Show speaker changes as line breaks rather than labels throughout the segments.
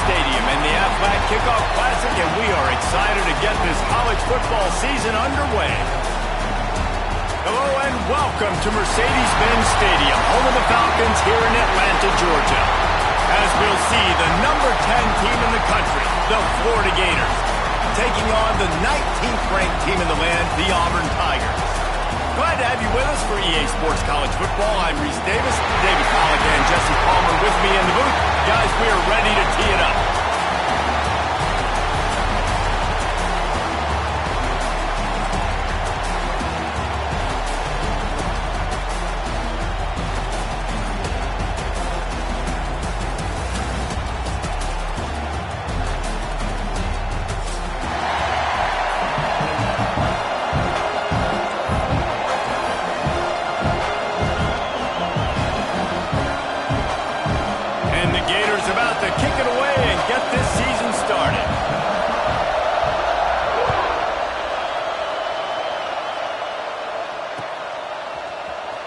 Stadium and the Aflac Kickoff Classic, and we are excited to get this college football season underway. Hello and welcome to Mercedes-Benz Stadium, home of the Falcons here in Atlanta, Georgia. As we'll see, the number 10 team in the country, the Florida Gators, taking on the 19th ranked team in the land, the Auburn Tigers. Glad to have you with us for EA Sports College Football. I'm Reese Davis, David Pollack and Jesse Palmer with me in the booth. Guys, we are ready to tee it up.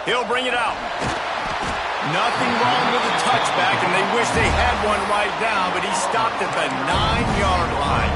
He'll bring it out. Nothing wrong with the touchback, and they wish they had one right now, but he stopped at the 9-yard line.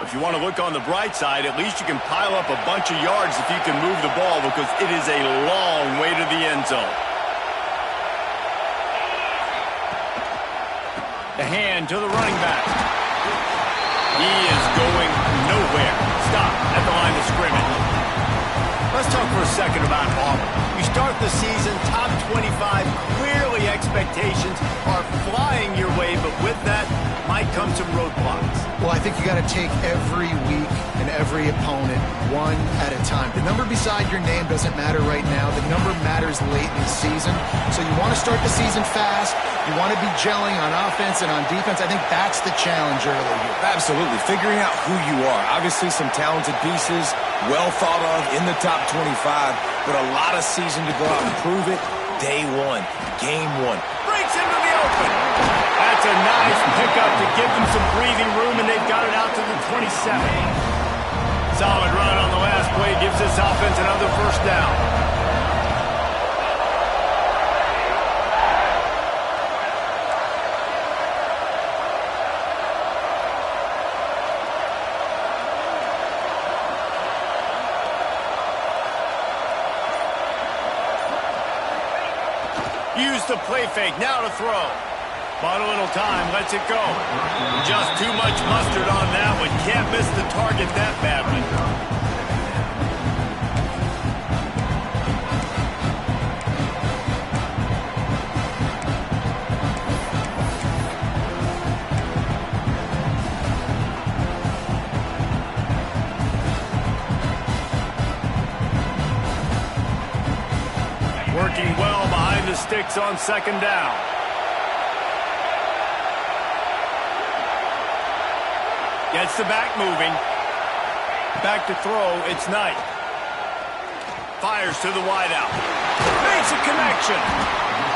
If you want to look on the bright side, at least you can pile up a bunch of yards if you can move the ball, because it is a long way to the end zone. The hand to the running back. He is going nowhere. Stop at the line of scrimmage. Let's talk for a second about Auburn. You start the season top 25. Clearly expectations are flying your way, but with that might come some roadblocks.
Well, I think you got to take every week and every opponent one at a time. The number beside your name doesn't matter right now. The number matters late in the season. So you want to start the season fast. You want to be gelling on offense and on defense. I think that's the challenge early here.
Absolutely. Figuring out who you are. Obviously some talented pieces, well thought of in the top 25, but a lot of season to go out and prove it. Day one, game one.
Breaks into the open. That's a nice pickup to give them some breathing room, and they've got it out to the 27. Solid run on the last play gives this offense another first down. Use the play fake, now to throw. Bought a little time, lets it go. Just too much mustard on that one. Can't miss the target that badly. Working well behind the sticks on second down. Gets the back moving. Back to throw, it's Knight. Fires to the wideout. Makes a connection.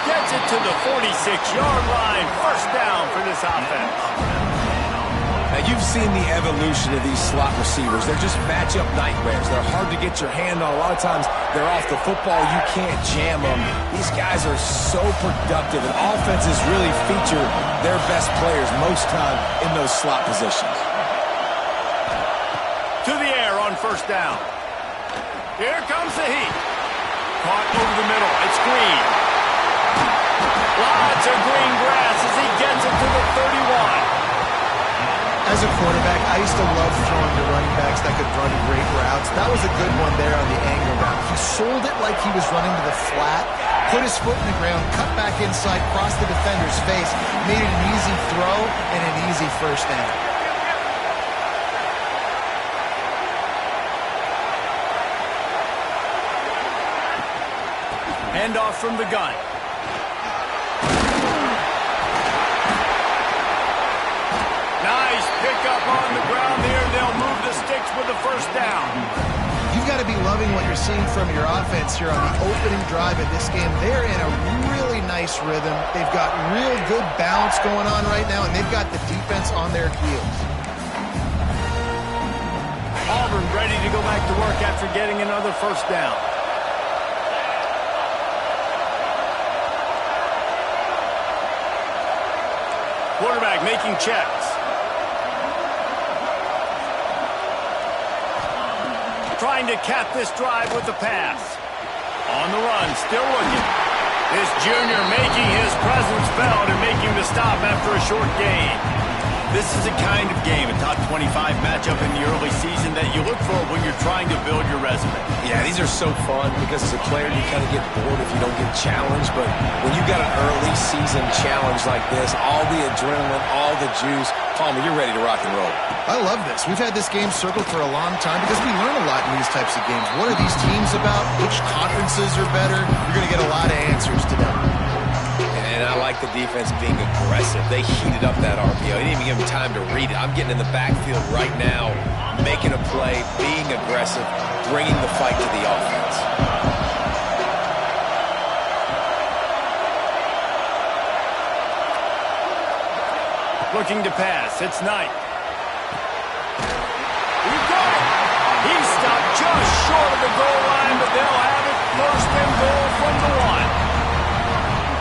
Gets it to the 46-yard line. First down for this offense.
Now, you've seen the evolution of these slot receivers. They're just matchup nightmares. They're hard to get your hand on. A lot of times, they're off the football. You can't jam them. These guys are so productive, and offenses really feature their best players most time in those slot positions.
To the air on first down. Here comes the heat. Caught over the middle. It's Green. Lots of green grass as he gets it to the 31.
As a quarterback, I used to love throwing to running backs that could run great routes. That was a good one there on the angle route. He sold it like he was running to the flat, put his foot in the ground, cut back inside, crossed the defender's face, made it an easy throw and an easy first down.
Handoff from the gun. Nice pickup on the ground there. They'll move the sticks with the first down.
You've got to be loving what you're seeing from your offense here on the opening drive of this game. They're in a really nice nice rhythm. They've got real good balance going on right now, and they've got the defense on their heels.
Auburn ready to go back to work after getting another first down. Quarterback making checks. Trying to cap this drive with the pass. On the run, still looking. This junior making his presence felt and making the stop after a short gain. This is a kind of game, a top 25 matchup in the early season that you look for when you're trying to build your resume.
Yeah, these are so fun because as a player you kind of get bored if you don't get challenged, but when you got an early season challenge like this, all the adrenaline, all the juice, Palmer, you're ready to rock and roll.
I love this. We've had this game circled for a long time because we learn a lot in these types of games. What are these teams about? Which conferences are better? You're going to get a lot of answers today.
And I like the defense being aggressive. They heated up that RPO. He didn't even give him time to read it. I'm getting in the backfield right now, making a play, being aggressive, bringing the fight to the offense.
Looking to pass. It's Knight. He's got it. He's stopped just short of the goal line, but they'll have it first and goal from the one.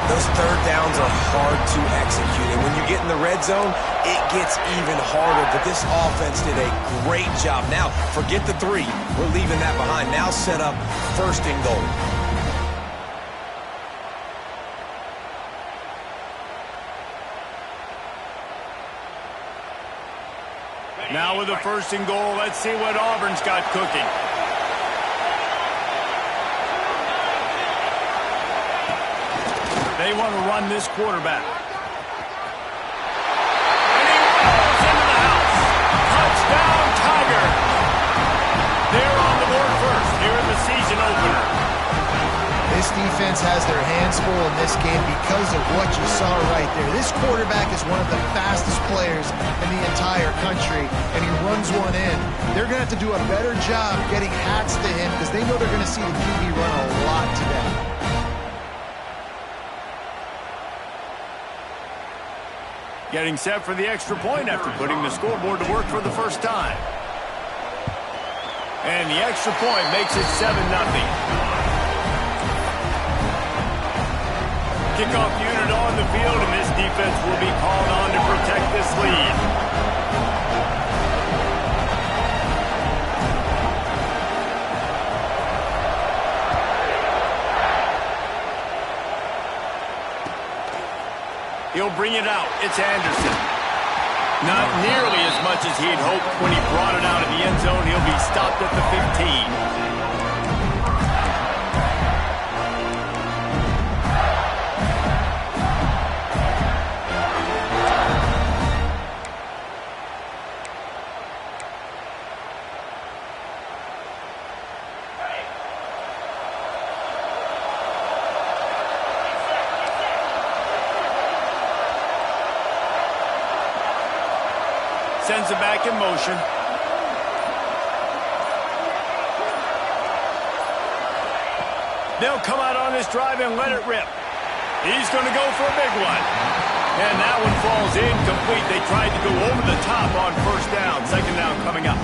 Those third downs are hard to execute, and when you get in the red zone, it gets even harder, but this offense did a great job. Now, forget the three. We're leaving that behind. Now set up first and goal.
Now with a first and goal, let's see what Auburn's got cooking. They want to run this quarterback. And he rolls into the house. Touchdown, Tiger. They're on the board first here in the season opener.
This defense has their hands full in this game because of what you saw right there. This quarterback is one of the fastest players in the entire country, and he runs one in. They're going to have to do a better job getting hats to him because they know they're going to see the QB run a lot today.
Getting set for the extra point after putting the scoreboard to work for the first time. And the extra point makes it 7-0. Kickoff unit on the field, and this defense will be called on to protect this lead. He'll bring it out. It's Anderson. Not nearly as much as he'd hoped when he brought it out of the end zone. He'll be stopped at the 15. Sends it back in motion. They'll come out on this drive and let it rip. He's going to go for a big one. And that one falls incomplete. They tried to go over the top on first down. Second down coming up.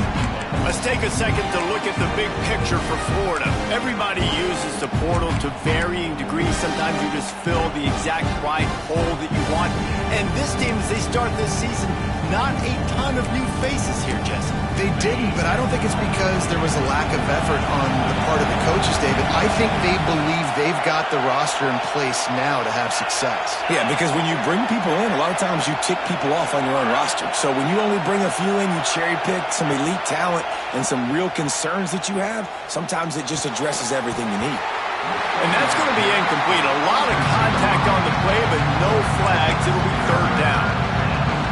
Let's take a second to look at the big picture for Florida. Everybody uses the portal to varying degrees. Sometimes you just fill the exact right hole that you want. And this team, as they start this season, not a ton of new faces here, Jesse.
They didn't, but I don't think it's because there was a lack of effort on the part of the coaches, David. I think they believe they've got the roster in place now to have success.
Yeah, because when you bring people in, a lot of times you tick people off on your own roster. So when you only bring a few in, you cherry pick some elite talent and some real concerns that you have, sometimes it just addresses everything you need.
And that's going to be incomplete. A lot of contact on the play, but no flags. It'll be third down.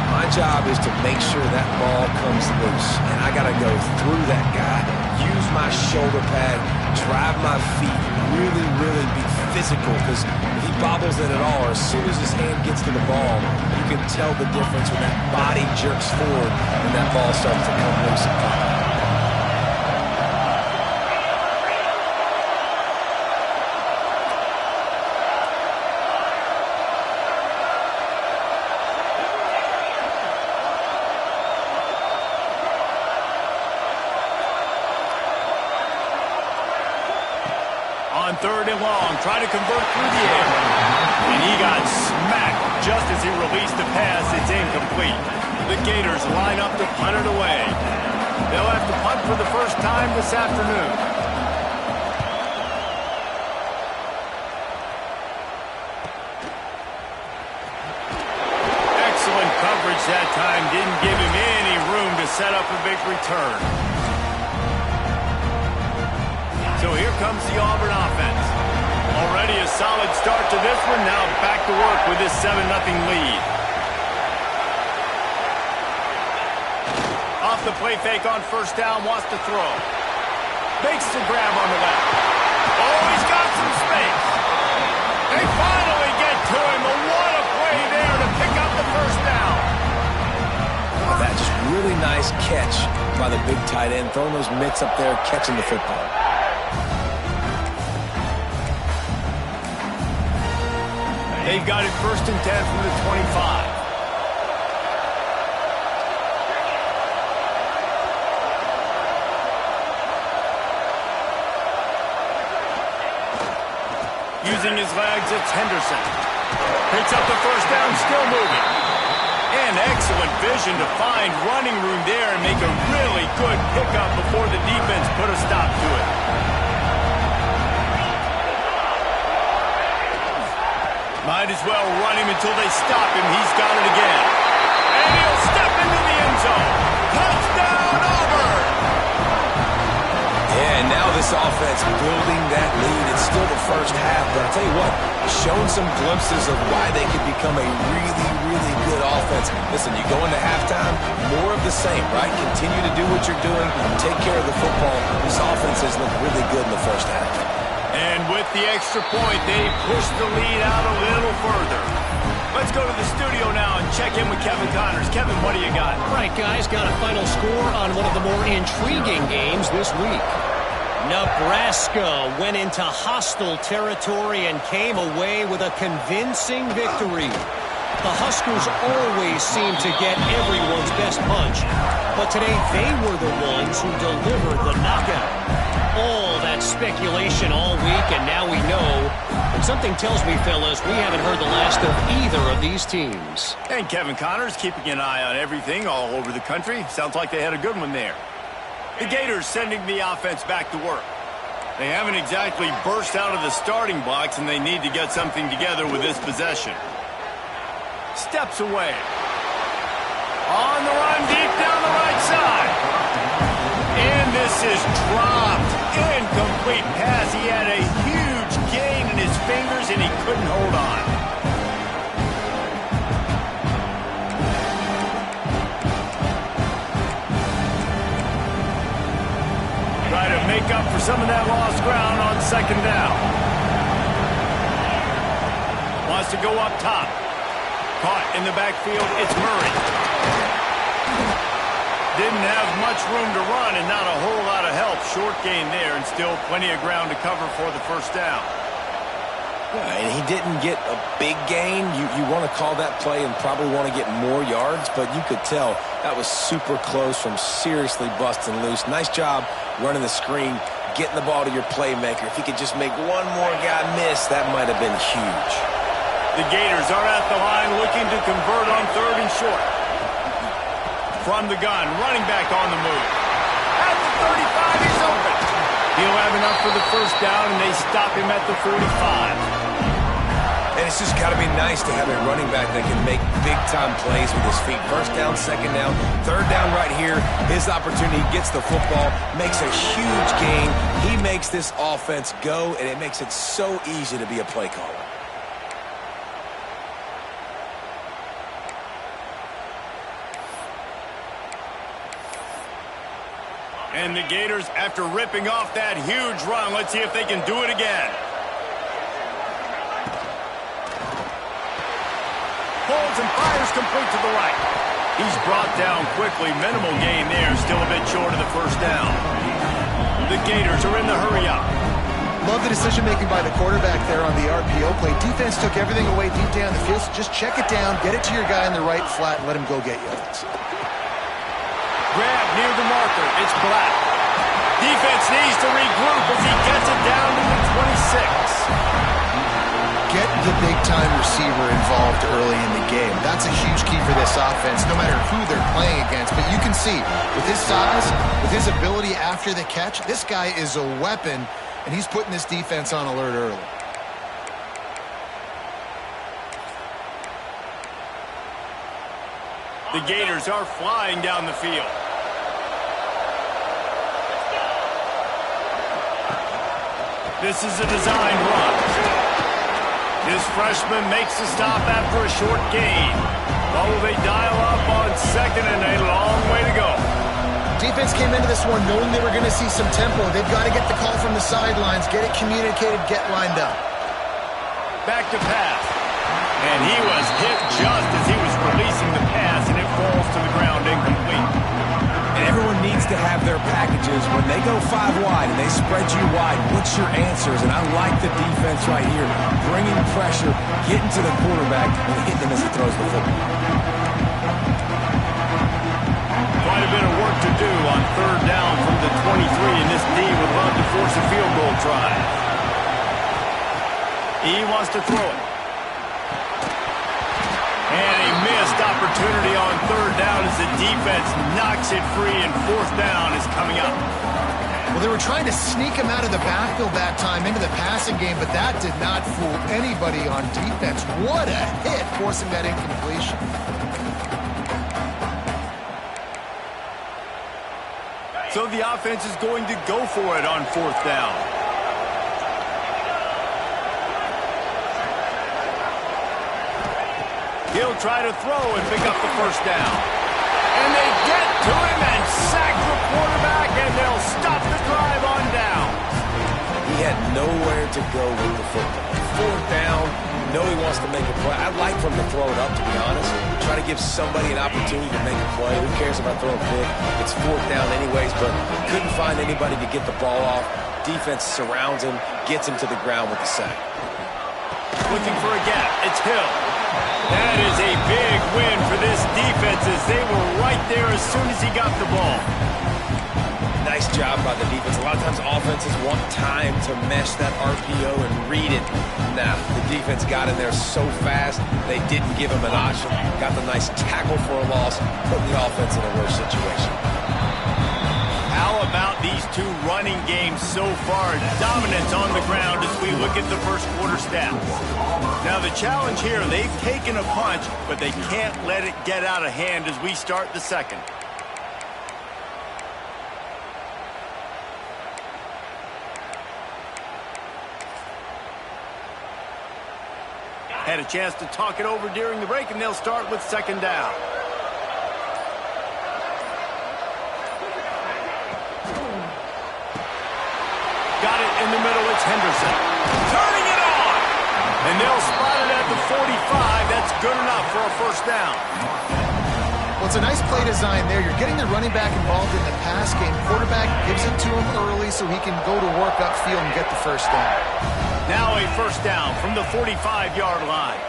My job is to make sure that ball comes loose, and I got to go through that guy, use my shoulder pad, drive my feet, really be physical, because if he bobbles it at all, or as soon as his hand gets to the ball, you can tell the difference when that body jerks forward and that ball starts to come loose and pop out.
third and long, trying to convert through the air. And he got smacked just as he released the pass. It's incomplete. The Gators line up to punt it away. They'll have to punt for the first time this afternoon. Excellent coverage that time. Didn't give him any room to set up a big return. So here comes the Auburn offense. Already a solid start to this one. Now back to work with this 7-0 lead. Off the play fake on first down, wants to throw. Makes the grab on the left. Oh, he's got some space. They finally get to him. What a play there to pick up the first down.
Oh, that's just really nice catch by the big tight end, throwing those mitts up there, catching the football.
They've got it 1st and 10 from the 25. Using his legs, it's Henderson. Picks up the first down, still moving. And excellent vision to find running room there and make a really good pickup before the defense put a stop to it. Might as well run him until they stop him. He's got it again. And he'll step into the end zone. Touchdown, Auburn!
Yeah, and now this offense building that lead. It's still the first half, but I'll tell you what, showing some glimpses of why they could become a really, really good offense. Listen, you go into halftime, more of the same, right? Continue to do what you're doing, take care of the football. This offense has looked really good in the first half.
And with the extra point, they push the lead out a little further. Let's go to the studio now and check in with Kevin Connors. Kevin, what do you got?
All right, guys, got a final score on one of the more intriguing games this week. Nebraska went into hostile territory and came away with a convincing victory. The Huskers always seem to get everyone's best punch, but today they were the ones who delivered the knockout. All that speculation all week, and now we know. And something tells me, fellas, we haven't heard the last of either of these teams.
And Kevin Connors keeping an eye on everything all over the country. Sounds like they had a good one there. The Gators sending the offense back to work. They haven't exactly burst out of the starting blocks, and they need to get something together with this possession. Steps away. On the run, deep down the right side. And this is dropped. Incomplete pass. He had a huge gain in his fingers, and he couldn't hold on. Try to make up for some of that lost ground on second down. Wants to go up top. Caught in the backfield, it's Murray. Didn't have much room to run and not a whole lot of help. Short gain there and still plenty of ground to cover for the first down.
Yeah, and he didn't get a big gain. You want to call that play and probably want to get more yards, but you could tell that was super close from seriously busting loose. Nice job running the screen, getting the ball to your playmaker. If he could just make one more guy miss, that might have been huge.
The Gators are at the line looking to convert on 3rd and short. From the gun, running back on the move. At the 35, he's open. He'll have enough for the first down, and they stop him at the 45.
And it's just got to be nice to have a running back that can make big-time plays with his feet. First down, second down, third down right here. His opportunity, gets the football, makes a huge gain. He makes this offense go, and it makes it so easy to be a play caller.
And the Gators, after ripping off that huge run, let's see if they can do it again. Holds and fires complete to the right. He's brought down quickly. Minimal gain there, still a bit short of the first down. The Gators are in the hurry-up.
Love the decision-making by the quarterback there on the RPO play. Defense took everything away deep down the field, so just check it down, get it to your guy in the right flat, and let him go get yards.
Grab near the marker. It's Black. Defense needs to regroup as he gets it down to the 26.
Get the big-time receiver involved early in the game. That's a huge key for this offense, no matter who they're playing against. But you can see, with his size, with his ability after the catch, this guy is a weapon, and he's putting this defense on alert early.
The Gators are flying down the field. This is a design run. This freshman makes the stop after a short gain. Well, will they dial up on second and a long way to go?
Defense came into this one knowing they were going to see some tempo. They've got to get the call from the sidelines, get it communicated, get lined up.
Back to pass. And he was hit just as he was releasing the pass, and it falls to the ground incomplete.
And everyone needs to have their packages. When they go 5 wide and they spread you wide, what's your answers? And I like the defense right here, bringing pressure, getting to the quarterback, and hitting him as he throws the football.
Quite a bit of work to do on third down from the 23, and this D would love to force a field goal try. He wants to throw it. And a missed opportunity on third down as the defense knocks it free, and fourth down is coming up.
Well, they were trying to sneak him out of the backfield that time into the passing game, but that did not fool anybody on defense. What a hit, forcing that incompletion.
So the offense is going to go for it on fourth down. He'll try to throw and pick up the first down. And they get to him and sack the quarterback, and they'll stop the drive on down.
He had nowhere to go with the football. Fourth down, you know he wants to make a play. I like for him to throw it up, to be honest. Try to give somebody an opportunity to make a play. Who cares if I throw a pick? It's fourth down anyways, but couldn't find anybody to get the ball off. Defense surrounds him, gets him to the ground with the sack.
Looking for a gap. It's Hill. That is a big win for this defense as they were right there as soon as he got the ball.
Nice job by the defense. A lot of times offenses want time to mesh that RPO and read it. Nah, the defense got in there so fast, they didn't give him an option. Got the nice tackle for a loss, put the offense in a worse situation.
How about these two running games so far? Dominance on the ground as we look at the first quarter stats. Now the challenge here, they've taken a punch, but they can't let it get out of hand as we start the second. Had a chance to talk it over during the break, and they'll start with second down. Got it in the middle, it's Henderson. Turning it on! And they'll spot it at the 45. That's good enough for a first down.
Well, it's a nice play design there. You're getting the running back involved in the pass game. Quarterback gives it to him early so he can go to work upfield and get the first down.
Now a first down from the 45-yard line.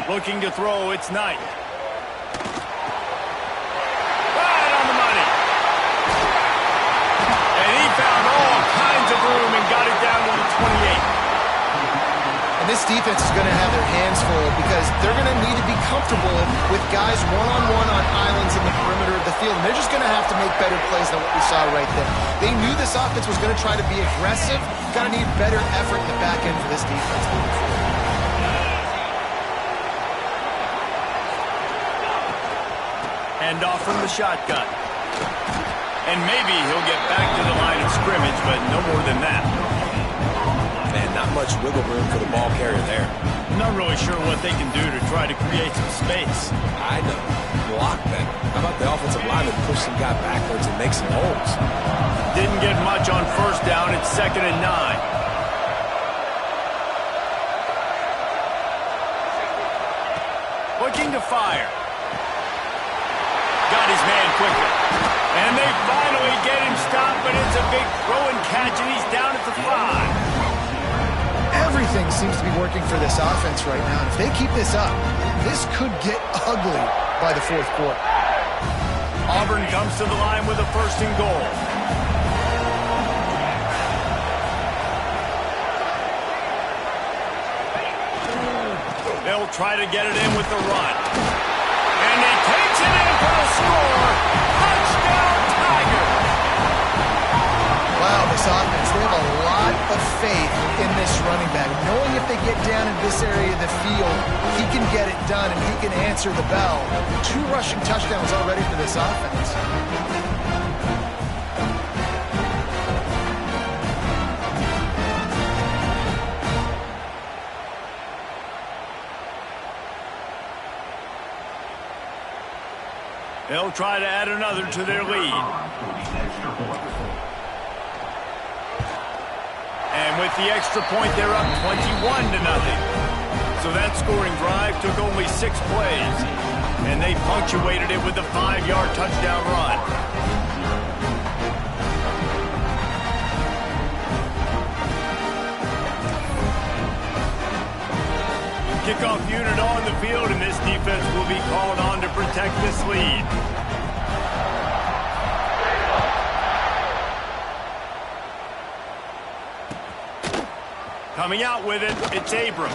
Looking to throw, it's Knight. Right on the money. And he found all kinds of room and got it down to the 28.
And this defense is going to have their hands full because they're going to need to be comfortable with guys one-on-one on islands in the perimeter of the field. And they're just going to have to make better plays than what we saw right there. They knew this offense was going to try to be aggressive. Got to need better effort in the back end for this defense moving forward.
Hand off from the shotgun. And maybe he'll get back to the line of scrimmage, but no more than that.
Man, not much wiggle room for the ball carrier there.
I'm not really sure what they can do to try to create some space.
I know. Block that. How about the offensive lineman push some guy backwards and make some holes?
Didn't get much on first down. It's 2nd and 9. Looking to fire. Got his man quickly. And they finally get him stopped, but it's a big throw and catch, and he's down at the 5.
Everything seems to be working for this offense right now. And if they keep this up, this could get ugly by the fourth quarter.
Auburn comes to the line with a 1st and goal. They'll try to get it in with the run. And he takes it in for the score. Touchdown, Tiger!
Wow, this offense, they have a lot of faith in this running back. Knowing if they get down in this area of the field, he can get it done and he can answer the bell. 2 rushing touchdowns already for this offense.
They'll try to add another to their lead. And with the extra point, they're up 21-0. So that scoring drive took only 6 plays. And they punctuated it with a 5-yard touchdown run. Kickoff unit on the field, and this defense will be called on to protect this lead. Coming out with it, it's Abrams.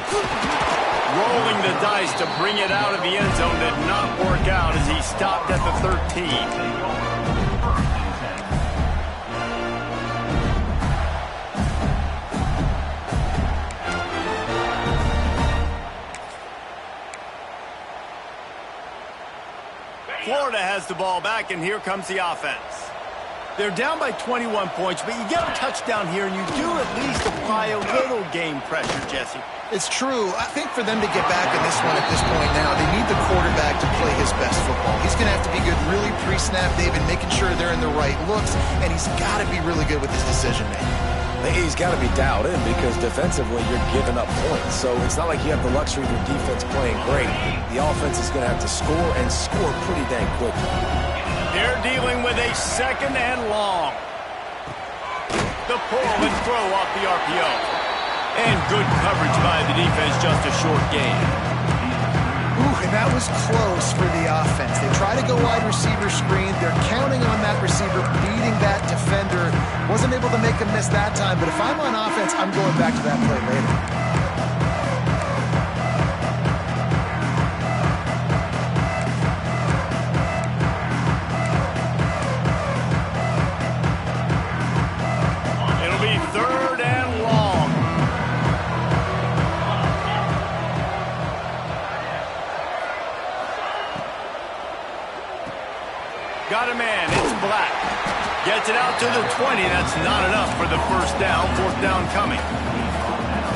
Rolling the dice to bring it out of the end zone did not work out as he stopped at the 13. Florida has the ball back, and here comes the offense. They're down by 21 points, but you get a touchdown here, and you do at least apply a little game pressure, Jesse.
It's true. I think for them to get back in this one at this point now, they need the quarterback to play his best football. He's going to have to be good really pre-snap, David, making sure they're in the right looks, and he's got to be really good with his decision-making.
He's got to be dialed in because defensively you're giving up points. So it's not like you have the luxury of your defense playing great. The offense is going to have to score and score pretty dang quickly.
They're dealing with a 2nd and long. The pull and throw off the RPO. And good coverage by the defense, just a short gain.
Ooh, and that was close for the offense. They try to go wide receiver screen. They're counting on that receiver beating that defender. Wasn't able to make a miss that time, but if I'm on offense, I'm going back to that play later.
It'll be 3rd and long. Got a man, it's Black. Gets it out to the 20. That's not enough for the 1st down. 4th down coming.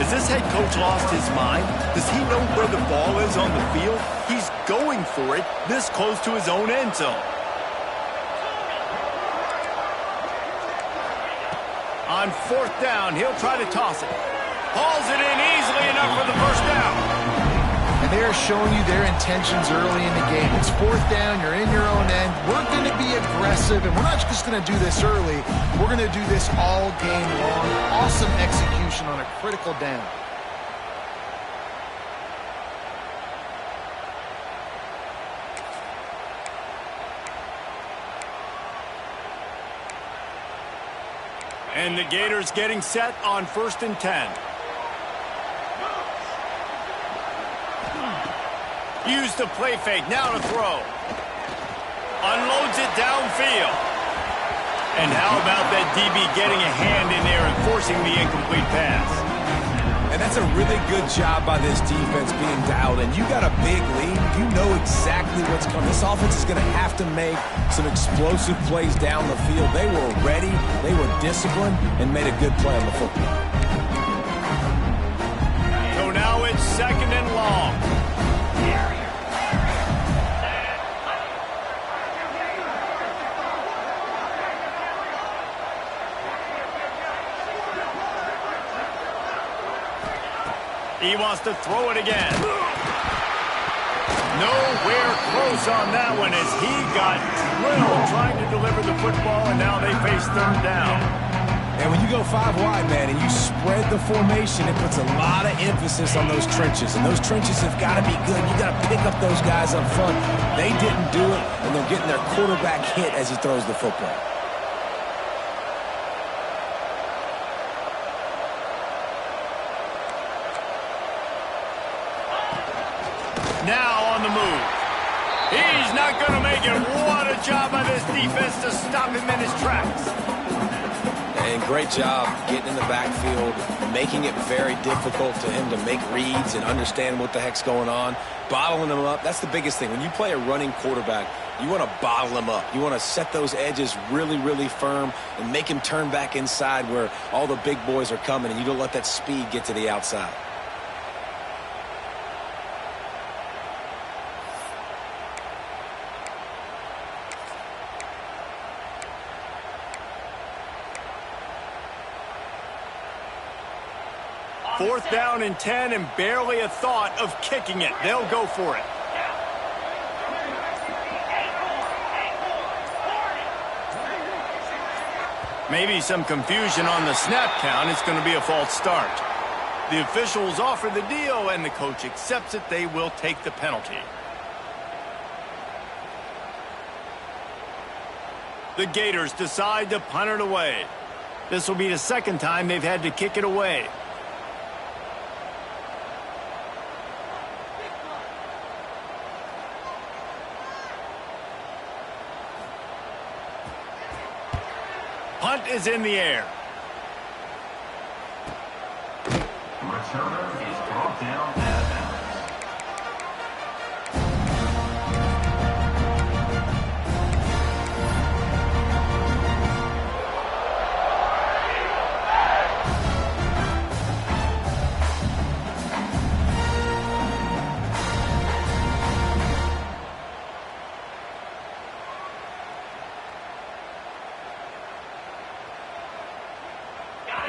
Has this head coach lost his mind? Does he know where the ball is on the field? He's going for it this close to his own end zone. On 4th down, he'll try to toss it. Hauls it in easily enough for the 1st down.
And they are showing you their intentions early in the game. It's 4th down, you're in your own end. We're going to be aggressive, and we're not just going to do this early. We're going to do this all game long. Awesome execution on a critical down.
And the Gators getting set on 1st and 10. Use the play fake, now to throw. Unloads it downfield. And how about that DB getting a hand in there and forcing the incomplete pass?
And that's a really good job by this defense being dialed in. You got a big lead. You know exactly what's coming. This offense is going to have to make some explosive plays down the field. They were ready, they were disciplined, and made a good play on the football.
So now it's 2nd and long. He wants to throw it again. Nowhere close on that one as he got drilled trying to deliver the football, and now they face 3rd down.
And when you go 5 wide, man, and you spread the formation, it puts a lot of emphasis on those trenches. And those trenches have got to be good. You got to pick up those guys up front. They didn't do it, and they're getting their quarterback hit as he throws the football.
Now on the move. He's not going to make it. What a job by this defense to stop him in his tracks.
And great job getting in the backfield, making it very difficult to him to make reads and understand what the heck's going on, bottling him up. That's the biggest thing. When you play a running quarterback, you want to bottle him up. You want to set those edges really, really firm and make him turn back inside where all the big boys are coming, and you don't let that speed get to the outside.
Fourth down and 10 and barely a thought of kicking it. They'll go for it. Maybe some confusion on the snap count. It's going to be a false start. The officials offer the deal and the coach accepts it. They will take the penalty. The Gators decide to punt it away. This will be the second time they've had to kick it away. Punt is in the air.
Returner is brought down out of bounds.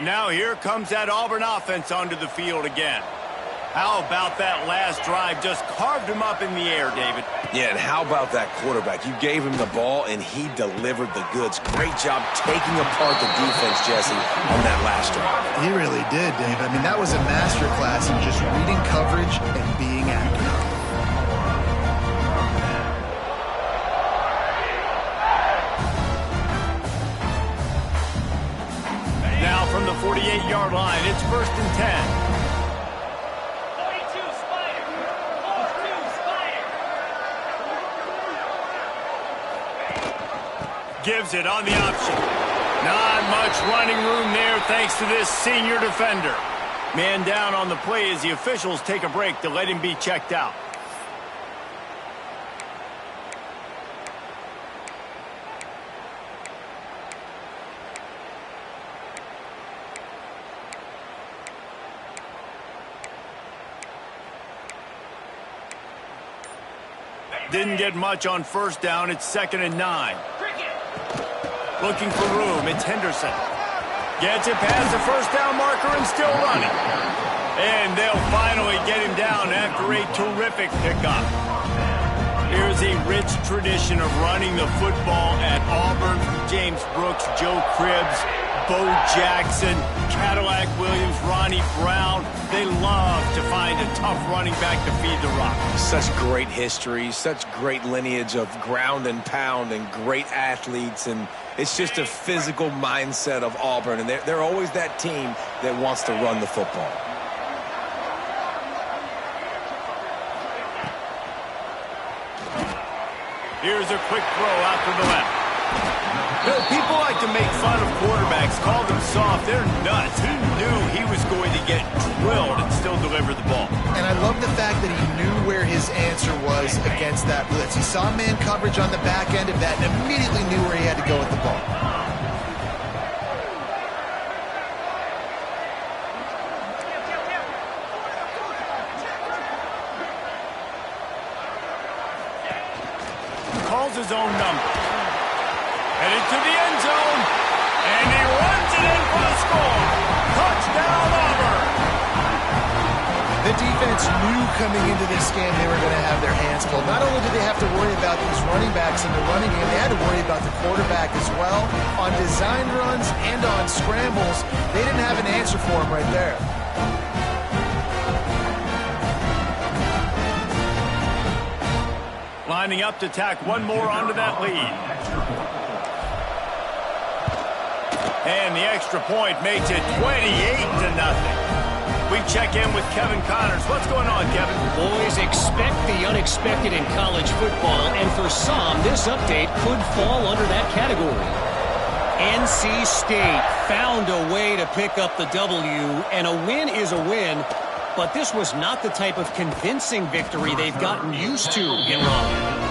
Now here comes that Auburn offense onto the field again. How about that last drive? Just carved him up in the air, David.
Yeah, and how about that quarterback? You gave him the ball, and he delivered the goods. Great job taking apart the defense, Jesse, on that last drive.
He really did, Dave. I mean, that was a masterclass in just reading coverage and being accurate.
Now from the 48-yard line, it's 1st and 10. Gives it on the option. Not much running room there thanks to this senior defender. Man down on the play as the officials take a break to let him be checked out. Didn't get much on 1st down. It's 2nd and 9. Looking for room. It's Henderson. Gets it past the 1st down marker and still running. And they'll finally get him down after a terrific pickup. Here's a rich tradition of running the football at Auburn from James Brooks, Joe Cribbs, Bo Jackson, Cadillac Williams, Ronnie Brown. They love to find a tough running back to feed the rock.
Such great history, such great lineage of ground and pound and great athletes, and it's just a physical mindset of Auburn, and they're always that team that wants to run the football.
Here's a quick throw out to the left. You know, people like to make fun of quarterbacks, call them soft. They're nuts. He knew he was going to get drilled and still deliver the ball.
And I love the fact that he knew where his answer was against that blitz. He saw man coverage on the back end of that and immediately knew where he had to go with the ball.
Calls his own number. Headed to the end zone. And he runs it in for the score. Touchdown, Auburn.
The defense knew coming into this game they were going to have their hands full. Not only did they have to worry about these running backs in the running game, they had to worry about the quarterback as well. On design runs and on scrambles, they didn't have an answer for him right there.
Lining up to tack one more onto that lead. And the extra point makes it 28-0. We check in with Kevin Connors. What's going on, Kevin?
Boys, expect the unexpected in college football, and for some, this update could fall under that category. NC State found a way to pick up the W, and a win is a win, but this was not the type of convincing victory they've gotten used to in Raleigh.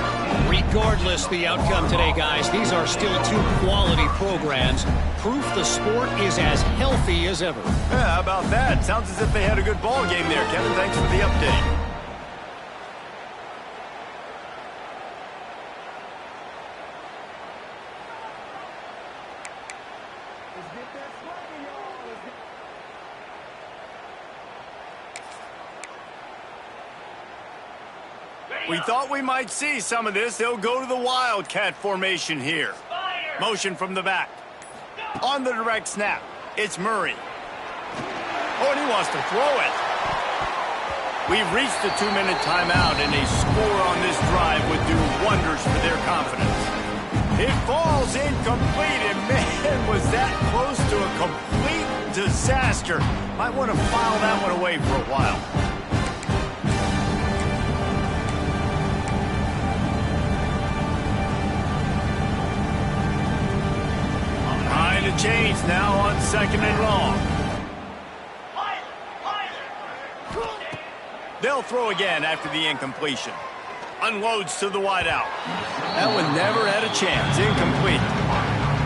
Regardless the outcome today, guys, these are still two quality programs. Proof the sport is as healthy as ever.
Yeah, how about that? Sounds as if they had a good ball game there. Kevin, thanks for the update. We thought we might see some of this. They'll go to the Wildcat formation here. Motion from the back. On the direct snap, it's Murray. Oh, and he wants to throw it. We've reached the 2-minute timeout, and a score on this drive would do wonders for their confidence. It falls incomplete, and man, was that close to a complete disaster. Might want to file that one away for a while. Trying to change now on 2nd and long. They'll throw again after the incompletion. Unloads to the wideout. That one never had a chance. Incomplete.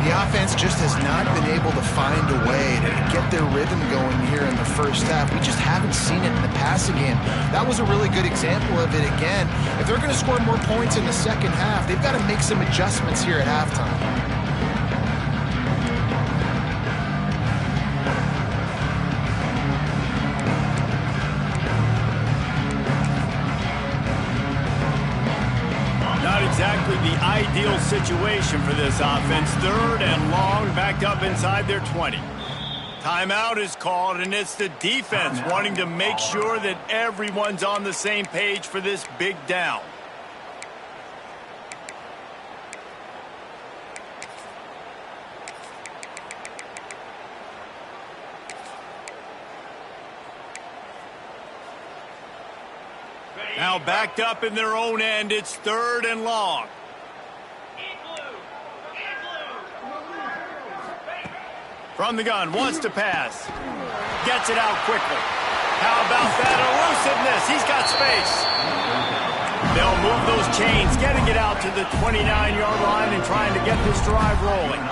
The offense just has not been able to find a way to get their rhythm going here in the first half. We just haven't seen it in the passing game. That was a really good example of it again. If they're going to score more points in the second half, they've got to make some adjustments here at halftime.
Exactly the ideal situation for this offense. 3rd and long, backed up inside their 20. Timeout is called, and it's the defense wanting to make sure that everyone's on the same page for this big down. Now backed up in their own end, it's 3rd and long. From the gun, wants to pass. Gets it out quickly. How about that elusiveness? He's got space. They'll move those chains, getting it out to the 29-yard line and trying to get this drive rolling.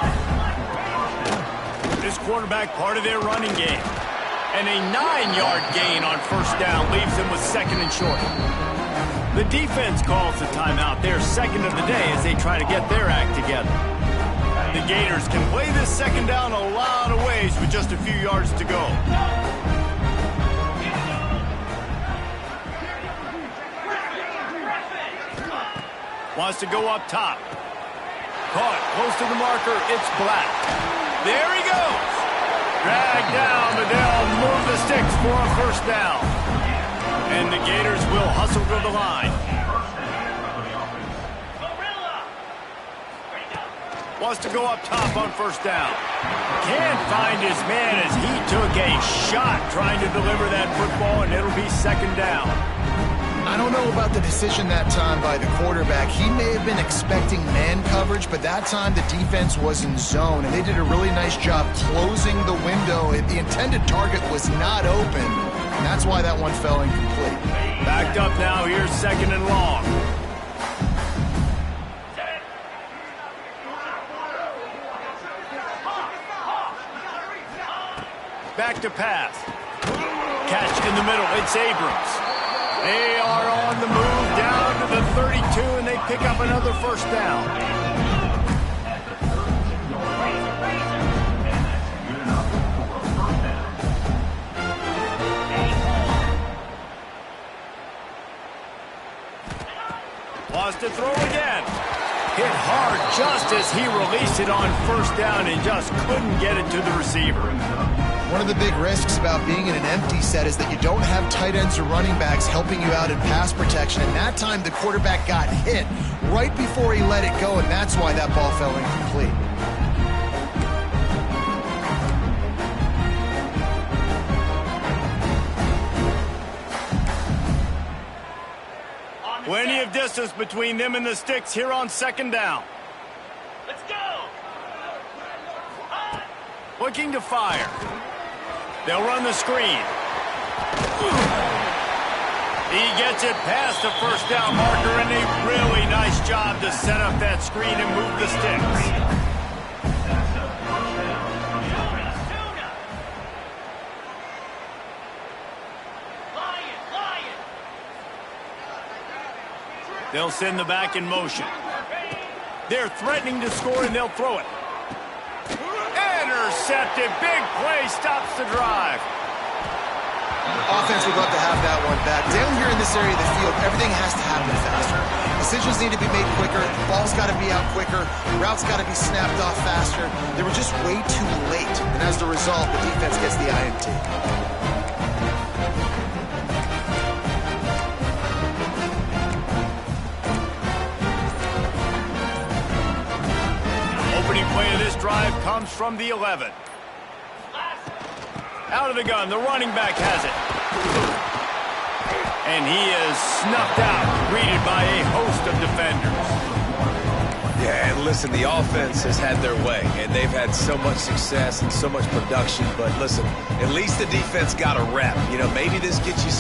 This quarterback part of their running game. And a 9-yard gain on 1st down leaves them with 2nd and short. The defense calls the timeout. Their 2nd of the day as they try to get their act together. The Gators can play this 2nd down a lot of ways with just a few yards to go. Wants to go up top. Caught close to the marker. It's Black. There he goes. Dragged down, but they'll move the sticks for a 1st down. And the Gators will hustle to the line. Wants to go up top on 1st down. Can't find his man as he took a shot trying to deliver that football, and it'll be 2nd down.
I don't know about the decision that time by the quarterback. He may have been expecting man coverage, but that time the defense was in zone, and they did a really nice job closing the window. The intended target was not open, and that's why that one fell incomplete.
Backed up now, here's 2nd and long. Back to pass. Catch in the middle, it's Abrams. They are on the move down to the 32, and they pick up another 1st down. to throw again. Hit hard just as he released it on first down and just couldn't get it to the receiver.
One of the big risks about being in an empty set is that you don't have tight ends or running backs helping you out in pass protection. And that time the quarterback got hit right before he let it go, and that's why that ball fell incomplete.
Plenty of distance between them and the sticks here on second down.
Let's go!
Looking to fire. They'll run the screen. He gets it past the first down marker, and a really nice job to set up that screen and move the sticks. They'll send the back in motion. They're threatening to score, and they'll throw it. Intercepted. Big play stops the drive.
Offense would love to have that one back. Down here in this area of the field, everything has to happen faster. Decisions need to be made quicker. The ball's got to be out quicker. Routes got to be snapped off faster. They were just way too late. And as a result, the defense gets the INT.
Opening play of this drive comes from the 11. Out of the gun, the running back has it. And he is snuffed out, greeted by a host of defenders.
Yeah, and listen, the offense has had their way, and they've had so much success and so much production. But listen, at least the defense got a rep. You know, maybe this gets you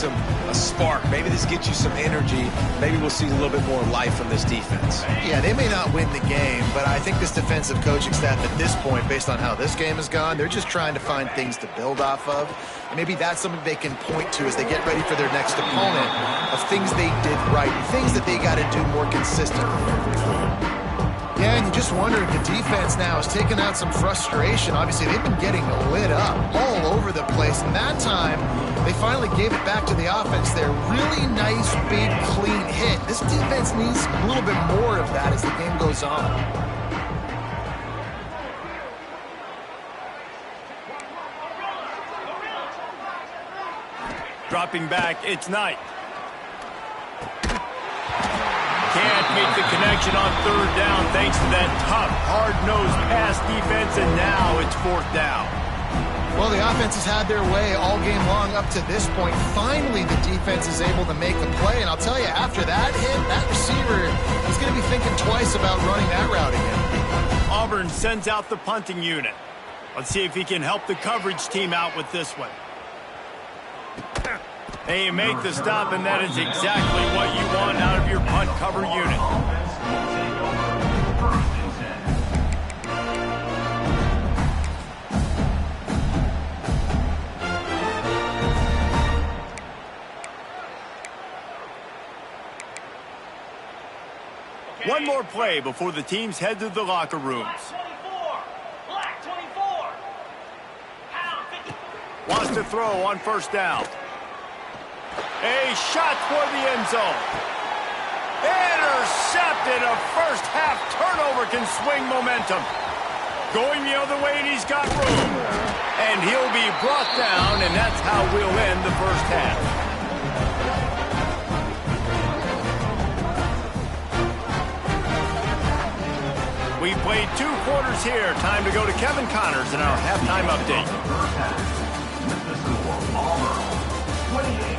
a spark. Maybe this gets you some energy. Maybe we'll see a little bit more life from this defense.
Yeah, they may not win the game, but I think this defensive coaching staff at this point, based on how this game has gone, they're just trying to find things to build off of. And maybe that's something they can point to as they get ready for their next opponent of things they did right, things that they got to do more consistently. Yeah, and you just wonder if the defense now is taking out some frustration. Obviously, they've been getting lit up all over the place. And that time, they finally gave it back to the offense there. Really nice, big, clean hit. This defense needs a little bit more of that as the game goes on.
Dropping back, it's Knight. Can't make the connection on third down thanks to that tough, hard-nosed pass defense, and now it's fourth down.
Well, the offense has had their way all game long up to this point. Finally, the defense is able to make a play, and I'll tell you, after that hit, that receiver is going to be thinking twice about running that route again.
Auburn sends out the punting unit. Let's see if he can help the coverage team out with this one. They make the stop, and that is exactly what you want out of your punt cover unit. One more play before the teams head to the locker rooms.
Black 24.
Wants to throw on first down. A shot for the end zone. Intercepted. A first half turnover can swing momentum. Going the other way, and he's got room. And he'll be brought down, and that's how we'll end the first half. We played 2 quarters here. Time to go to Kevin Connors in our halftime update.
The score, Auburn 28.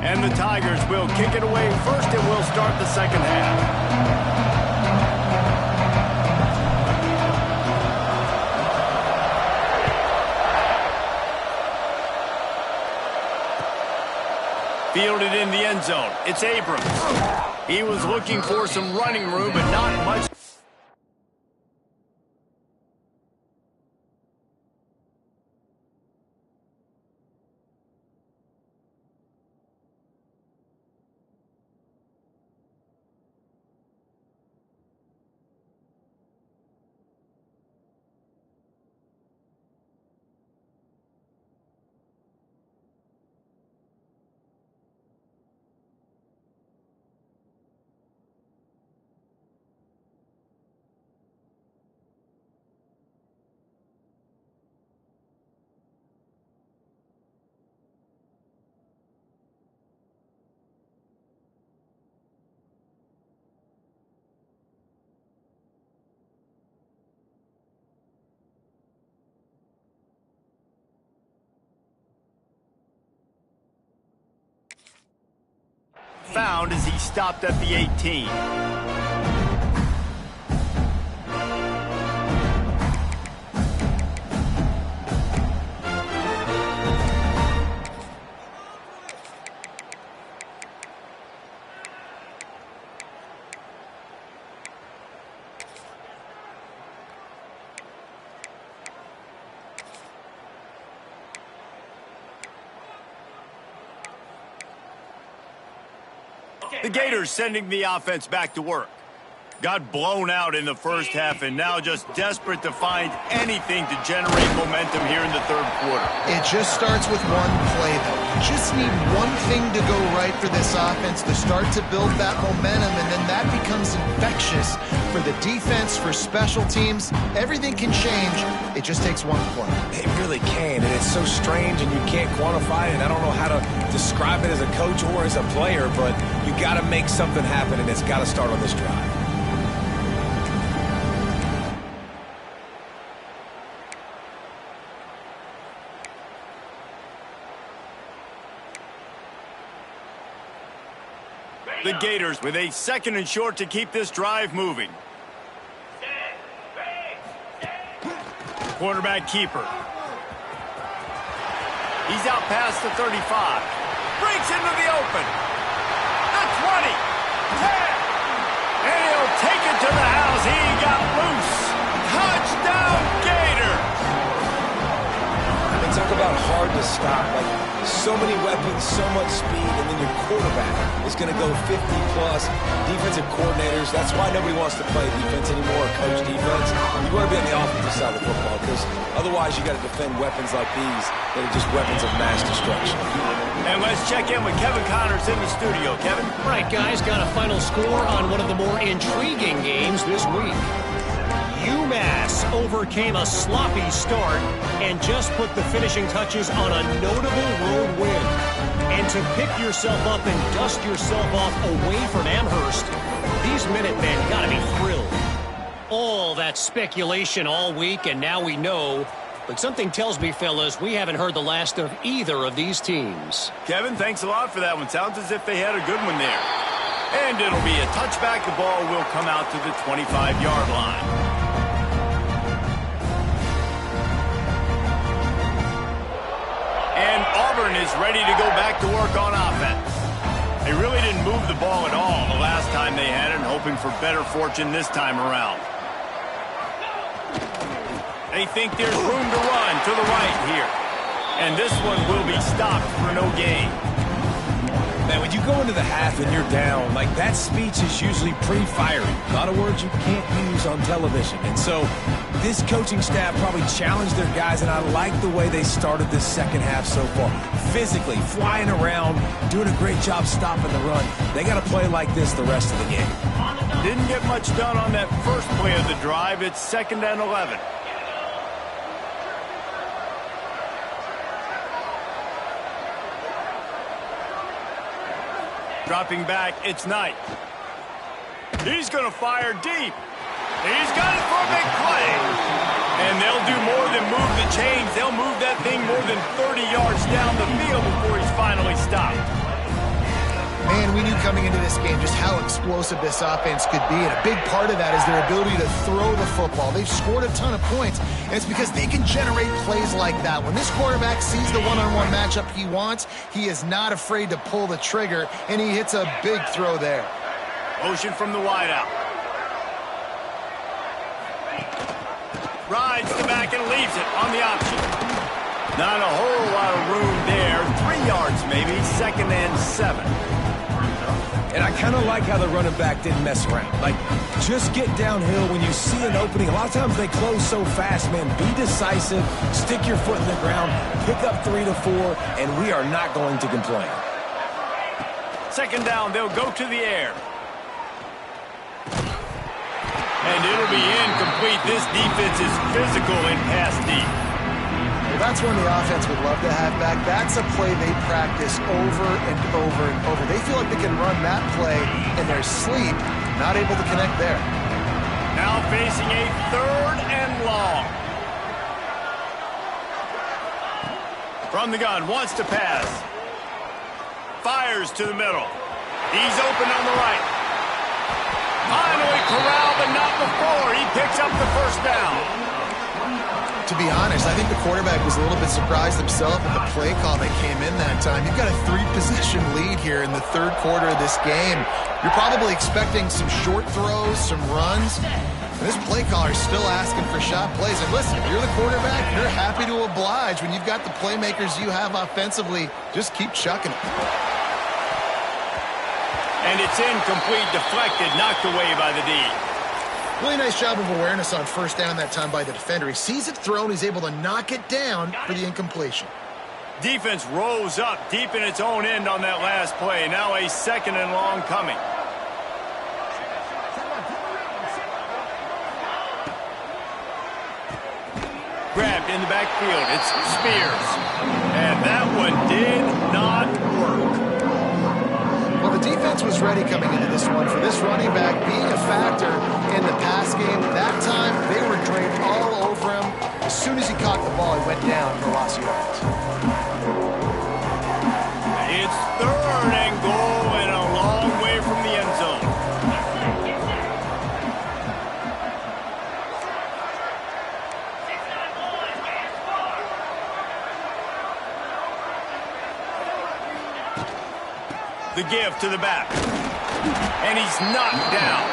And the Tigers will kick it away first, and we'll start the second half. Fielded in the end zone. It's Abrams. He was looking for some running room, but not much. found as he stopped at the 18. The Gators sending the offense back to work. Got blown out in the first half and now just desperate to find anything to generate momentum here in the third quarter.
It just starts with one play, though. You just need one thing to go right for this offense to start to build that momentum, and then that becomes infectious for the defense, for special teams. Everything can change. It just takes one play.
It really can, and it's so strange, and you can't quantify it. I don't know how to describe it as a coach or as a player, but you got to make something happen, and it's got to start on this drive.
The Gators with a 2nd and short to keep this drive moving. Quarterback keeper. He's out past the 35. Breaks into the open. The 20. 10. And he'll take it to the house. He got loose. Touchdown, Gators.
And talk about hard to stop. Like, so many weapons, so much speed, and then your quarterback is going to go 50-plus. Defensive coordinators, that's why nobody wants to play defense anymore or coach defense. You want to be on the offensive side of the football because otherwise you got to defend weapons like these that are just weapons of mass destruction.
And let's check in with Kevin Connors in the studio. Kevin?
Right, guys, got a final score on one of the more intriguing games this week. UMass overcame a sloppy start and just put the finishing touches on a notable road win. And to pick yourself up and dust yourself off away from Amherst, these Minutemen got to be thrilled. All that speculation all week, and now we know. But something tells me, fellas, we haven't heard the last of either of these teams.
Kevin, thanks a lot for that one. Sounds as if they had a good one there. And it'll be a touchback. The ball will come out to the 25-yard line. And Auburn is ready to go back to work on offense. They really didn't move the ball at all the last time they had it, hoping for better fortune this time around. They think there's room to run to the right here. And this one will be stopped for no gain.
Man, when you go into the half and you're down, like that speech is usually pretty fiery. A lot of words you can't use on television. And so this coaching staff probably challenged their guys, and I like the way they started this second half so far. Physically, flying around, doing a great job stopping the run. They got to play like this the rest of the game.
Didn't get much done on that first play of the drive. It's 2nd and 11. Dropping back, it's Knight. He's going to fire deep. He's got it for a big play. And they'll do more than move the chains. They'll move that thing more than 30 yards down the field before he's finally stopped.
Man, we knew coming into this game just how explosive this offense could be, and a big part of that is their ability to throw the football. They've scored a ton of points, and it's because they can generate plays like that. When this quarterback sees the one-on-one matchup he wants, he is not afraid to pull the trigger, and he hits a big throw there.
Motion from the wideout. Rides the back and leaves it on the option. Not a whole lot of room there. 3 yards maybe, 2nd and 7.
And I kind of like how the running back didn't mess around. Like, just get downhill when you see an opening. A lot of times they close so fast, man. Be decisive, stick your foot in the ground, pick up 3 to 4, and we are not going to complain.
2nd down, they'll go to the air. And it'll be incomplete. This defense is physical in pass deep.
That's one the offense would love to have back. That's a play they practice over and over and over. They feel like they can run that play in their sleep, not able to connect there.
Now facing a 3rd and long. From the gun, wants to pass. Fires to the middle. He's open on the right. Finally corralled, but not before. He picks up the first down.
To be honest, I think the quarterback was a little bit surprised himself at the play call that came in that time. You've got a 3-possession lead here in the third quarter of this game. You're probably expecting some short throws, some runs. And this play caller is still asking for shot plays. And listen, if you're the quarterback, you're happy to oblige. When you've got the playmakers you have offensively, just keep chucking it.
And it's incomplete, deflected, knocked away by the D.
Really nice job of awareness on first down that time by the defender. He sees it thrown. He's able to knock it down for the incompletion.
Defense rose up deep in its own end on that last play. Now a 2nd and long coming. Grabbed in the backfield. It's Spears. And that one did not work.
Well, the defense was ready coming into this one for this running back being a factor in the pass game. That time, they were draped all over him. As soon as he caught the ball, he went down for loss of yards.
It's 3rd and goal and a long way from the end zone. The give to the back. And he's knocked down.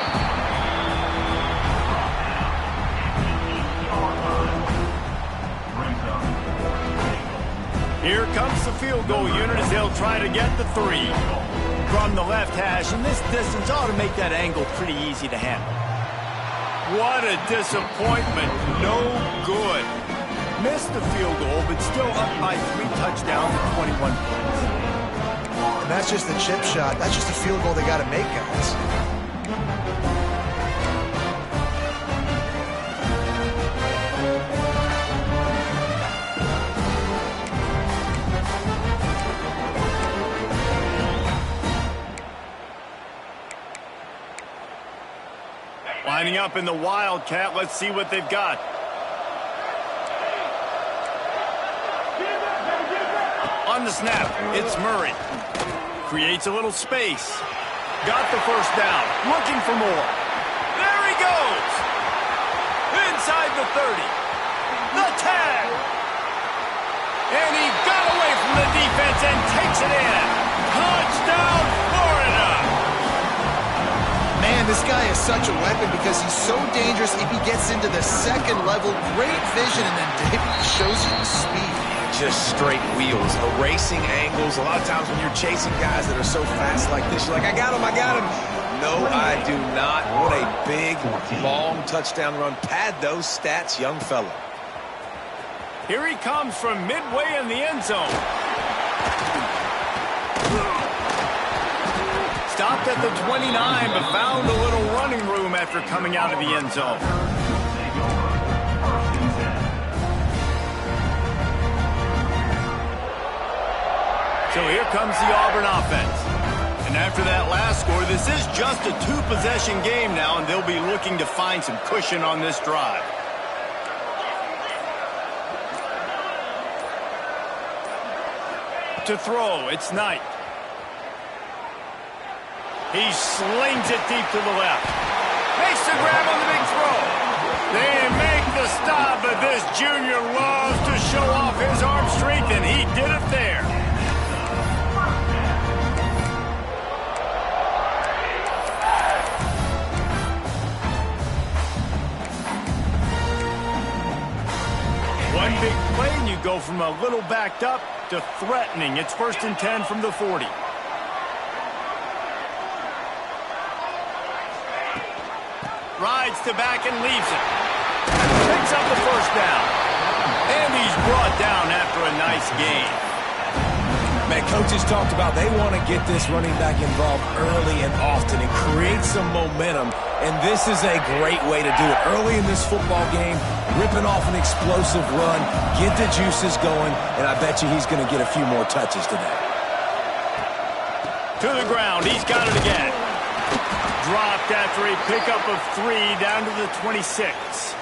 Here comes the field goal unit as they'll try to get the 3. From the left hash, and this distance ought to make that angle pretty easy to handle. What a disappointment. No good. Missed the field goal, but still up by 3 touchdowns and 21 points.
And that's just the chip shot. That's just a field goal they got to make, guys.
Lining up in the Wildcat. Let's see what they've got. On the snap, it's Murray. Creates a little space. Got the first down. Looking for more. There he goes. Inside the 30. The tag. And he got away from the defense and takes it in. Touchdown, Florida.
Man, this guy is such a weapon because he's so dangerous if he gets into the second level. Great vision, and then David shows you the speed.
Just straight wheels, erasing angles. A lot of times when you're chasing guys that are so fast like this, you're like, I got him. No, I do not. What a big, long touchdown run. Pad those stats, young fella.
Here he comes from midway in the end zone. Stopped at the 29, but found a little running room after coming out of the end zone. So here comes the Auburn offense. And after that last score, this is just a 2-possession game now, and they'll be looking to find some cushion on this drive. To throw, it's Knight. He slings it deep to the left. Makes the grab on the big throw. They make the stop, but this junior loves to show off his arm strength, and he did it there. One big play, and you go from a little backed up to threatening. It's 1st and 10 from the 40. Rides to back and leaves it. Picks up the first down. And he's brought down after a nice gain.
Man, coaches talked about they want to get this running back involved early and often and create some momentum. And this is a great way to do it. Early in this football game, ripping off an explosive run, get the juices going, and I bet you he's going to get a few more touches today.
To the ground. He's got it again. Dropped after a pickup of 3 down to the 26.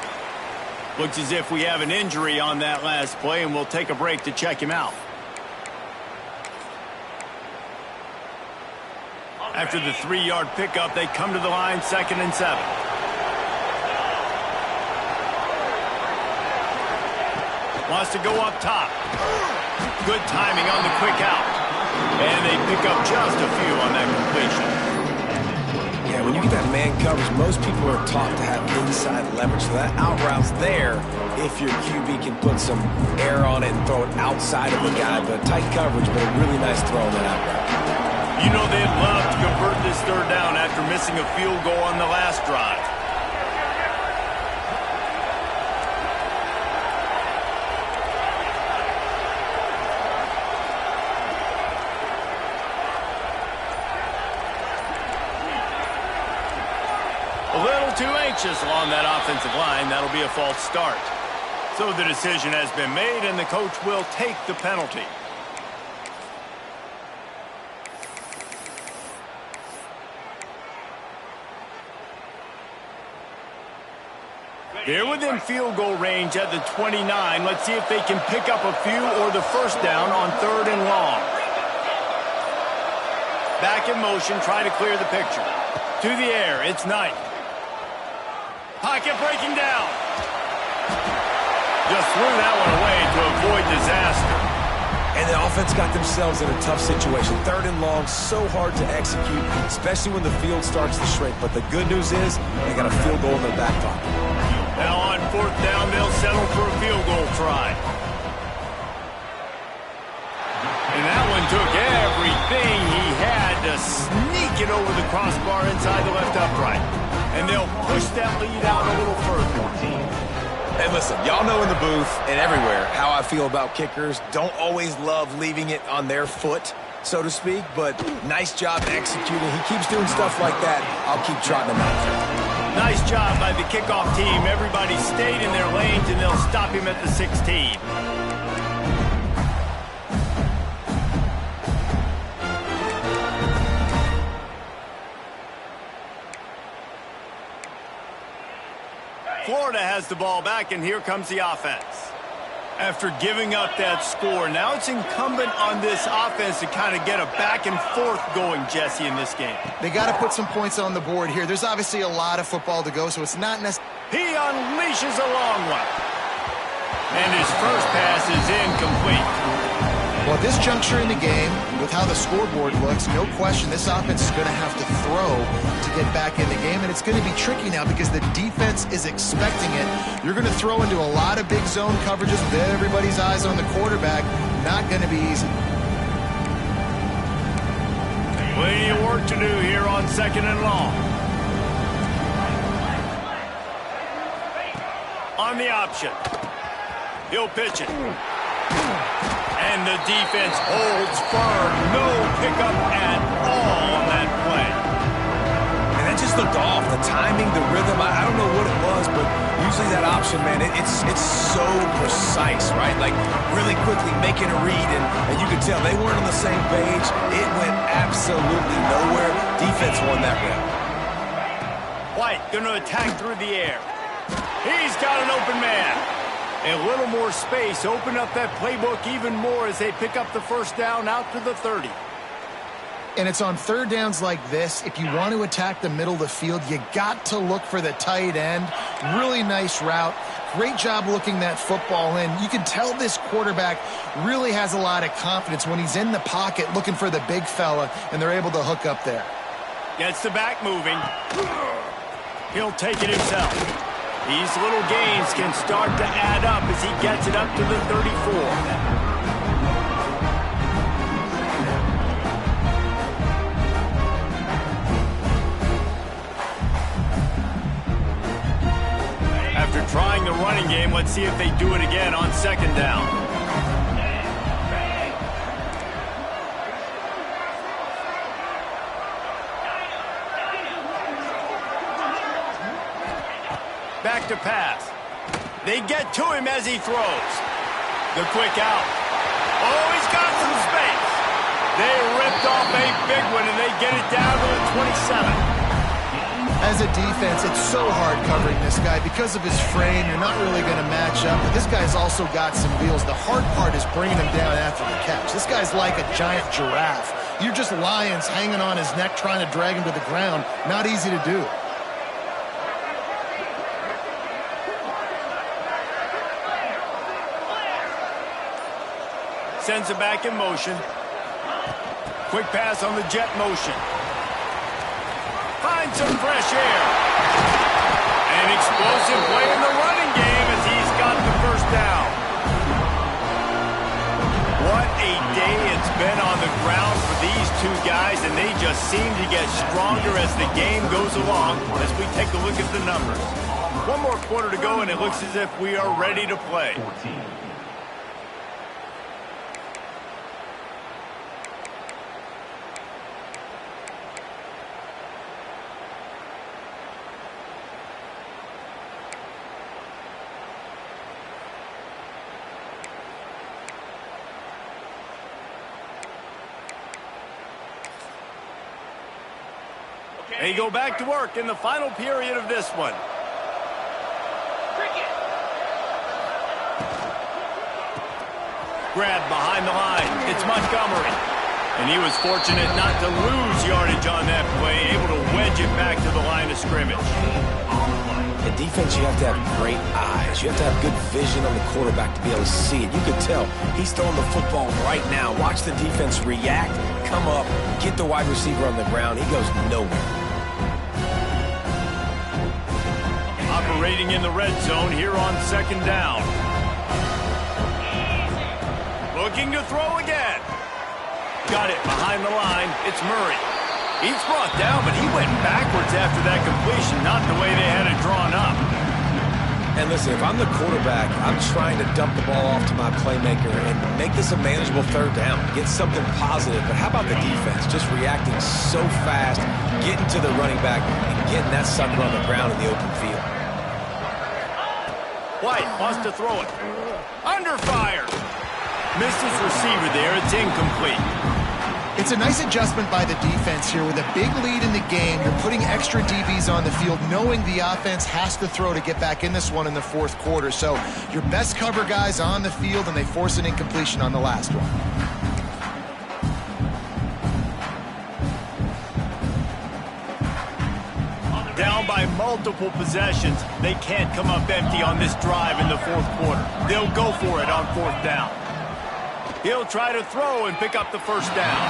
Looks as if we have an injury on that last play, and we'll take a break to check him out. After the 3-yard pickup, they come to the line 2nd and 7. Wants to go up top. Good timing on the quick out. And they pick up just a few on that completion.
Yeah, when you get that man coverage, most people are taught to have inside leverage. So that out route's there if your QB can put some air on it and throw it outside of the guy. But tight coverage, but a really nice throw on that out route.
You know they'd love to convert this 3rd down after missing a field goal on the last drive. A little too anxious along that offensive line. That'll be a false start. So the decision has been made, and the coach will take the penalty. They're within field goal range at the 29. Let's see if they can pick up a few or the 1st down on 3rd and long. Back in motion, try to clear the picture. To the air, it's Knight. Pocket breaking down. Just threw that one away to avoid disaster.
And the offense got themselves in a tough situation. 3rd and long, so hard to execute, especially when the field starts to shrink. But the good news is they got a field goal in their back pocket.
Now on 4th down, they'll settle for a field goal try. And that one took everything he had to sneak it over the crossbar inside the left upright. And they'll push that lead out a little further.
And listen, y'all know in the booth and everywhere how I feel about kickers. Don't always love leaving it on their foot, so to speak, but nice job executing. He keeps doing stuff like that. I'll keep trotting him out.
Nice job by the kickoff team. Everybody stayed in their lanes, and they'll stop him at the 16. Florida has the ball back, and here comes the offense. After giving up that score, now it's incumbent on this offense to kind of get a back and forth going, Jesse, in this game.
They got to put some points on the board here. There's obviously a lot of football to go, so it's not necessary.
He unleashes a long one. And his first pass is incomplete.
Well, at this juncture in the game, with how the scoreboard looks, no question this offense is going to have to throw to get back in the game, and it's going to be tricky now because the defense is expecting it. You're going to throw into a lot of big zone coverages with everybody's eyes on the quarterback. Not going to be easy.
Plenty of work to do here on 2nd and long. On the option. He'll pitch it. And the defense holds firm. No pickup at all on that play.
And that just looked off. The timing, the rhythm, I don't know what it was, but usually that option, man, it's so precise, right? Like really quickly making a read, and you could tell they weren't on the same page. It went absolutely nowhere. Defense won that round.
White going to attack through the air. He's got an open man. A little more space, open up that playbook even more as they pick up the 1st down out to the 30.
And it's on 3rd downs like this. If you want to attack the middle of the field, you got to look for the tight end. Really nice route. Great job looking that football in. You can tell this quarterback really has a lot of confidence when he's in the pocket looking for the big fella, and they're able to hook up there.
Gets the back moving. He'll take it himself. These little gains can start to add up as he gets it up to the 34. After trying the running game, let's see if they do it again on 2nd down. Back to pass. They get to him as he throws. The quick out. Oh, he's got some space. They ripped off a big one, and they get it down to the 27.
As a defense, it's so hard covering this guy. Because of his frame, you're not really going to match up. But this guy's also got some wheels. The hard part is bringing him down after the catch. This guy's like a giant giraffe You're just lions hanging on his neck trying to drag him to the ground. Not easy to do.
Sends it back in motion. Quick pass on the jet motion. Finds some fresh air. An explosive play in the running game as he's got the first down. What a day it's been on the ground for these two guys, and they just seem to get stronger as the game goes along as we take a look at the numbers. One more quarter to go, and it looks as if we are ready to play.
14.
They go back to work in the final period of this one. Grabbed behind the line. It's Montgomery. And he was fortunate not to lose yardage on that play, able to wedge it back to the line of scrimmage.
In defense, you have to have great eyes. You have to have good vision on the quarterback to be able to see it. You could tell he's throwing the football right now. Watch the defense react, come up, get the wide receiver on the ground. He goes nowhere.
Operating in the red zone here on second down. Looking to throw again. Got it behind the line. It's Murray. He's brought down, but he went backwards after that completion, not the way they had it drawn up.
And listen, if I'm the quarterback, I'm trying to dump the ball off to my playmaker and make this a manageable third down, get something positive. But how about the defense? Just reacting so fast, getting to the running back, and getting that sucker on the ground in the open field.
White wants to throw it. Under fire. Missed his receiver there. It's incomplete.
It's a nice adjustment by the defense here. With a big lead in the game, you're putting extra DBs on the field, knowing the offense has to throw to get back in this one in the fourth quarter. So your best cover guys on the field, and they force an incompletion on the last one.
Down by multiple possessions. They can't come up empty on this drive in the fourth quarter. They'll go for it on fourth down. He'll try to throw and pick up the first down.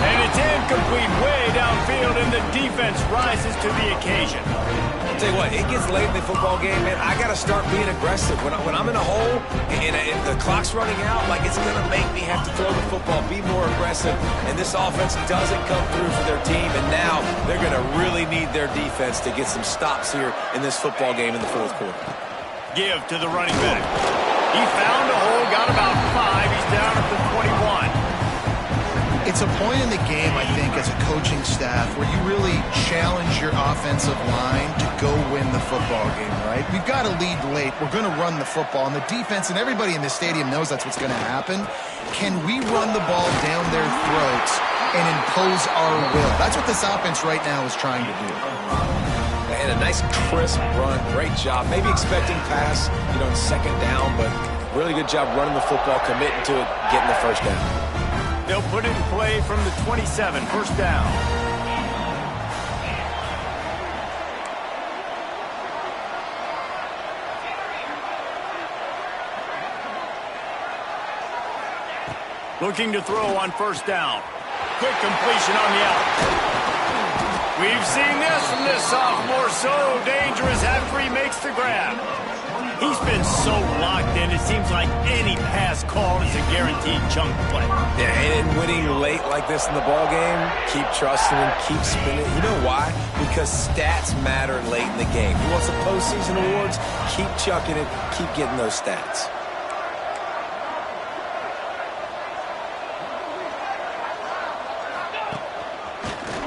And it's incomplete way downfield, and the defense rises to the occasion.
I'll tell you what, it gets late in the football game, man. I got to start being aggressive. When I'm in a hole and the clock's running out, like, it's going to make me have to throw the football, be more aggressive. And this offense doesn't come through for their team, and now they're going to really need their defense to get some stops here in this football game in the fourth quarter.
Give to the running back. He found a hole, got about 5. He's down at the 21.
It's a point in the game, I think, as a coaching staff where you really challenge your offensive line to go win the football game, right? We've got to lead late. We're going to run the football. And the defense and everybody in the stadium knows that's what's going to happen. Can we run the ball down their throats and impose our will? That's what this offense right now is trying to do.
And a nice crisp run, great job. Maybe expecting pass, in second down, but really good job running the football, committing to it, getting the first down.
They'll put it in play from the 27, first down. Looking to throw on first down. Quick completion on the out. We've seen this from this sophomore, so dangerous after he makes the grab. He's been so locked in, it seems like any pass called is a guaranteed chunk play.
Yeah, and winning late like this in the ball game, keep trusting him, keep spinning. You know why? Because stats matter late in the game. He wants some postseason awards, keep chucking it, keep getting those stats.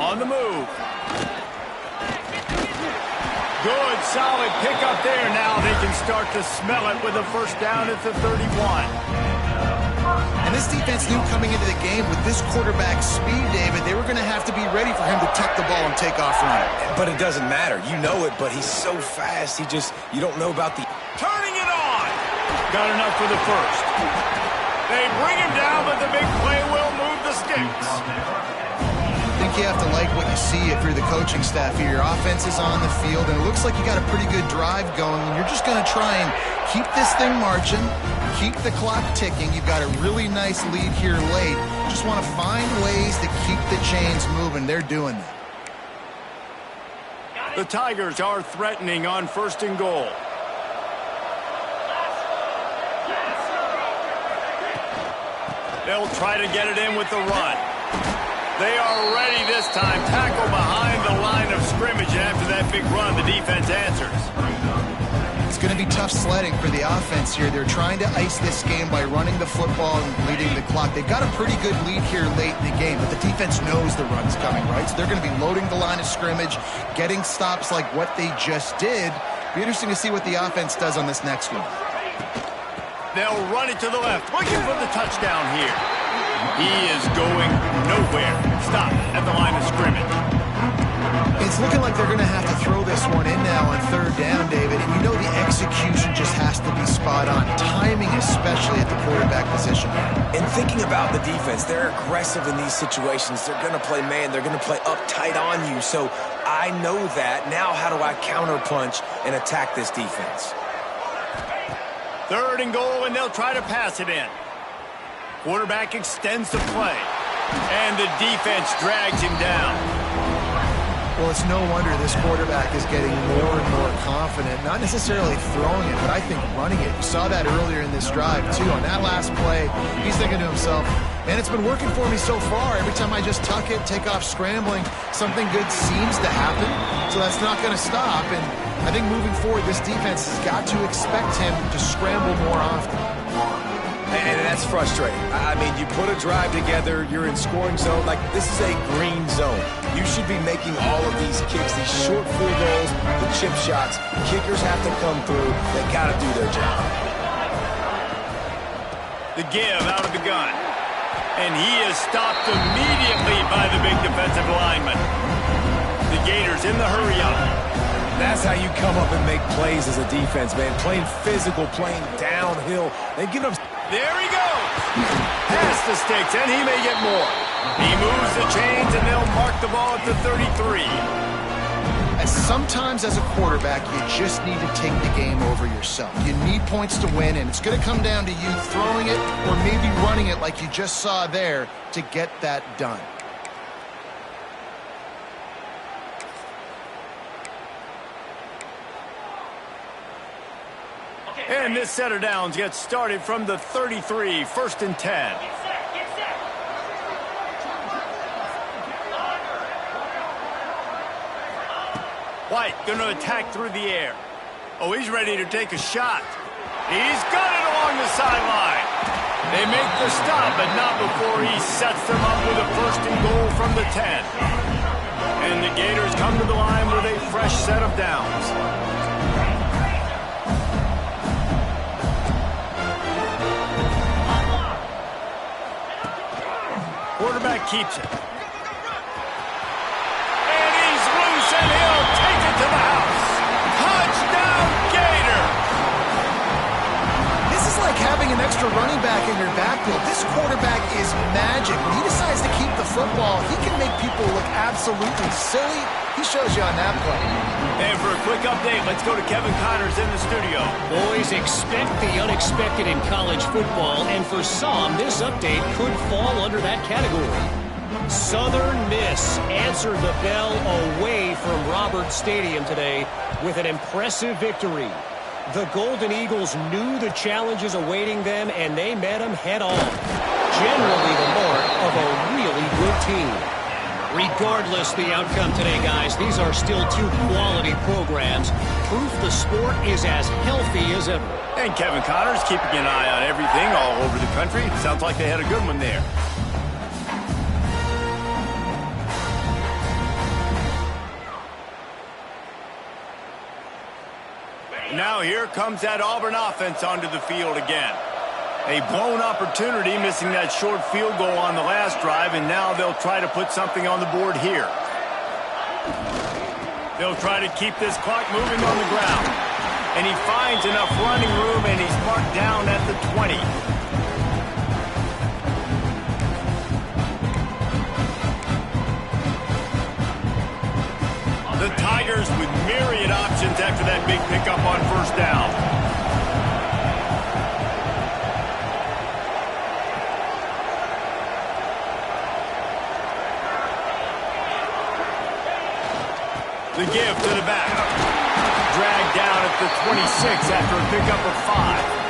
On the move. Good, solid pickup there. Now they can start to smell it with a first down at the 31.
And this defense knew coming into the game with this quarterback's speed, David, they were going to have to be ready for him to tuck the ball and take off running.
But it doesn't matter. You know it, but he's so fast. You don't know about the...
Turning it on. Got enough for the first. They bring him down, but the big play will move the sticks.
I think you have to like what you see if you're the coaching staff here. Your offense is on the field, and it looks like you got a pretty good drive going, and you're just going to try and keep this thing marching, keep the clock ticking. You've got a really nice lead here late. Just want to find ways to keep the chains moving. They're doing that.
The Tigers are threatening on 1st and goal. They'll try to get it in with the run. They are ready this time. Tackle behind the line of scrimmage, and after that big run, the defense answers.
It's going to be tough sledding for the offense here. They're trying to ice this game by running the football and leading the clock. They've got a pretty good lead here late in the game, but the defense knows the run's coming, right? So they're going to be loading the line of scrimmage, getting stops like what they just did. Be interesting to see what the offense does on this next one.
They'll run it to the left, looking for the touchdown here. He is going nowhere. Stop at the line of scrimmage.
It's looking like they're going to have to throw this one in now on 3rd down, David. And you know the execution just has to be spot on. Timing, especially at the quarterback position.
And thinking about the defense, they're aggressive in these situations. They're going to play man. They're going to play up tight on you. So I know that. Now how do I counterpunch and attack this defense?
3rd and goal, and they'll try to pass it in. Quarterback extends the play, and the defense drags him down.
Well, it's no wonder this quarterback is getting more and more confident. Not necessarily throwing it, but I think running it. You saw that earlier in this drive, too. On that last play, he's thinking to himself, man, it's been working for me so far. Every time I just tuck it, take off scrambling, something good seems to happen. So that's not going to stop. And I think moving forward, this defense has got to expect him to scramble more often.
And that's frustrating. I mean, you put a drive together, you're in scoring zone. Like, this is a green zone. You should be making all of these kicks, these short field goals, the chip shots. Kickers have to come through. They got to do their job.
The give out of the gun. And he is stopped immediately by the big defensive lineman. The Gators in the hurry up.
That's how you come up and make plays as a defense, man. Playing physical, playing downhill. They give them...
There he goes. Past the sticks, and he may get more. He moves the chains, and they'll mark the ball at the 33.
And sometimes as a quarterback, you just need to take the game over yourself. You need points to win, and it's going to come down to you throwing it or maybe running it like you just saw there to get that done.
And this set of downs gets started from the 33, 1st and 10.
Get set, get set.
White going to attack through the air. Oh, he's ready to take a shot. He's got it along the sideline. They make the stop, but not before he sets them up with a 1st and goal from the 10. And the Gators come to the line with a fresh set of downs. Quarterback keeps it. And he's loose, and he'll take it to the house. Touchdown, Gator!
This is like having an extra running back in your backfield. This quarterback is magic. When he decides to keep the football, he can make people look absolutely silly. He shows you on that play.
And for a quick update, let's go to Kevin Connors in the studio.
Boys, expect the unexpected in college football, and for some, this update could fall under that category. Southern Miss answered the bell away from Roberts Stadium today with an impressive victory. The Golden Eagles knew the challenges awaiting them, and they met them head-on. Generally the mark of a really good team. Regardless the outcome today, guys, these are still two quality programs. Proof the sport is as healthy as ever.
And Kevin Connors keeping an eye on everything all over the country. Sounds like they had a good one there. Now here comes that Auburn offense onto the field again. A blown opportunity, missing that short field goal on the last drive, and now they'll try to put something on the board here. They'll try to keep this clock moving on the ground. And he finds enough running room, and he's marked down at the 20. The Tigers with myriad options after that big pickup on first down. The give to the back. Dragged down at the 26 after a pickup of 5.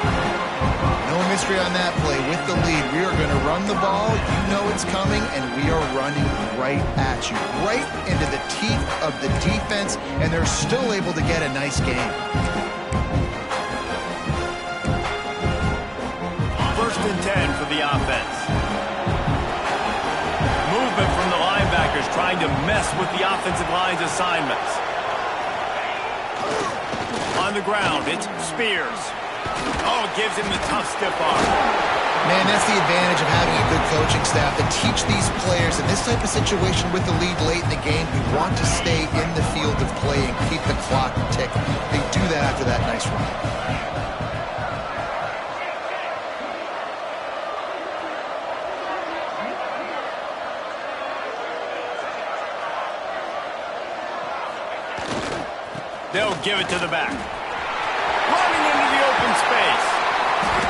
No mystery on that play. With the lead, we are going to run the ball. You know it's coming, and we are running right at you. Right into the teeth of the defense, and they're still able to get a nice game.
First and 10 for the offense. Movement from the linebackers trying to mess with the offensive line's assignments. On the ground, it's Spears. Oh, gives him the tough stiff arm.
Man, that's the advantage of having a good coaching staff to teach these players in this type of situation with the lead late in the game. We want to stay in the field of play and keep the clock ticking. They do that after that nice run.
They'll give it to the back. Running into the open space.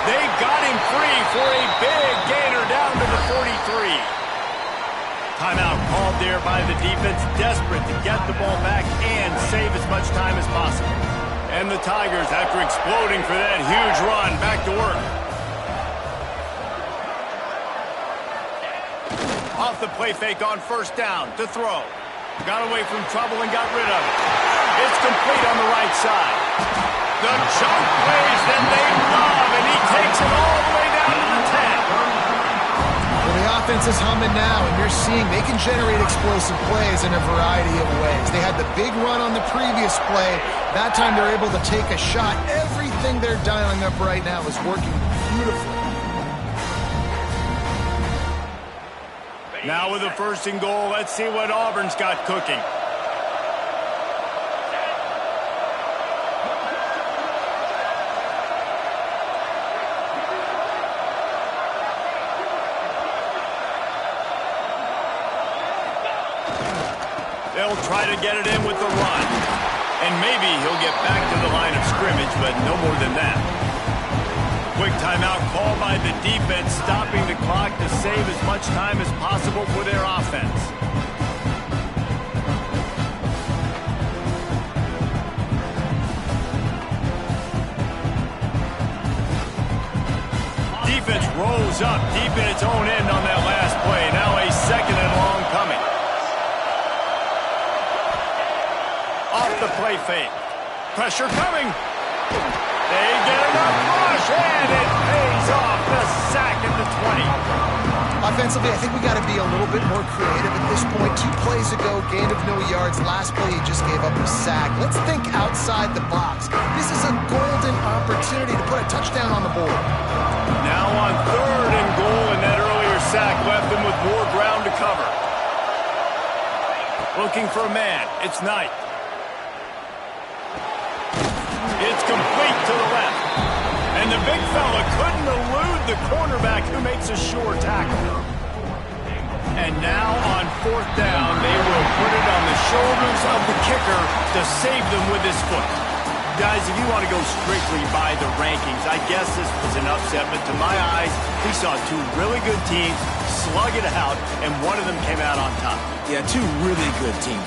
They got him free for a big gainer down to the 43. Timeout called there by the defense, desperate to get the ball back and save as much time as possible. And the Tigers, after exploding for that huge run, back to work. Off the play fake on first down to throw. Got away from trouble and got rid of it. It's complete on the right side. The jump plays that they love, and he takes it all the way down to the 10.
Well, the offense is humming now, and you're seeing they can generate explosive plays in a variety of ways. They had the big run on the previous play. That time they're able to take a shot. Everything they're dialing up right now is working beautifully.
Now with a first and goal, let's see what Auburn's got cooking. They'll try to get it in with the run. And maybe he'll get back to the line of scrimmage, but no more than that. Quick timeout called by the defense, stopping the clock to save as much time as possible for their offense. Defense rolls up deep in its own end on that last play. Now a second and long coming. Off the play fake. Pressure coming. They get enough rush, and it pays off. The sack at the 20.
Offensively, I think we got to be a little bit more creative at this point. 2 plays ago, gain of no yards. Last play, he just gave up a sack. Let's think outside the box. This is a golden opportunity to put a touchdown on the board.
Now on third and goal, and that earlier sack left him with more ground to cover. Looking for a man. It's Knight. It's complete to the left. And the big fella couldn't elude the cornerback who makes a sure tackle. And now on fourth down, they will put it on the shoulders of the kicker to save them with his foot. Guys, if you want to go strictly by the rankings, I guess this was an upset, but to my eyes, we saw 2 really good teams slug it out, and one of them came out on top.
Yeah, 2 really good teams.